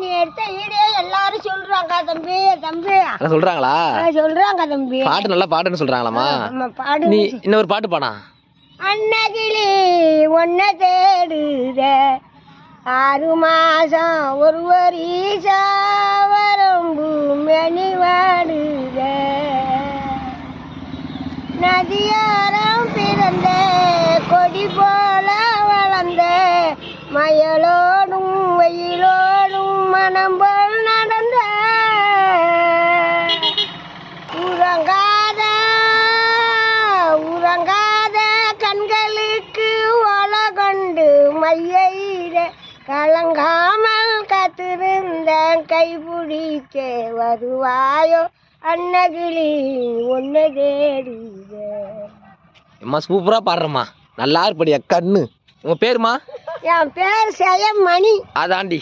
நீ எடுத்த ஈடே எல்லாரும் சொல்றாங்க தம்பி தம்பி சொல்றாங்களா? சொல்றாங்க தம்பி. பாட்டு நல்லா பாட்டுன்னு சொல்றாங்களாமா? பாடு. நீ இன்னொரு பாட்டு பாடா. அன்னகிளி ஒன்ன தேடுத 6 மாசம் ஒரு வரிசா வரம்பு மணி வாடுத நதியாரம் பிறந்த கொடி போல வளர்ந்த மயலோடும் வெயிலோடும் மனம் போல் நடந்த உறங்காத கண்களுக்கு ஒலகொண்டு மையிட கலங்காமல் காத்திருந்த கைபிடிக்க வருவாயோ அன்னகிளி ஒன்னு தேடுத. அம்மா சூப்பரா பாடுறம்மா, நல்லா இருப்படியா கண்ணு. உங்க பேருமா? என் பேர் செயமணி. அதாண்டி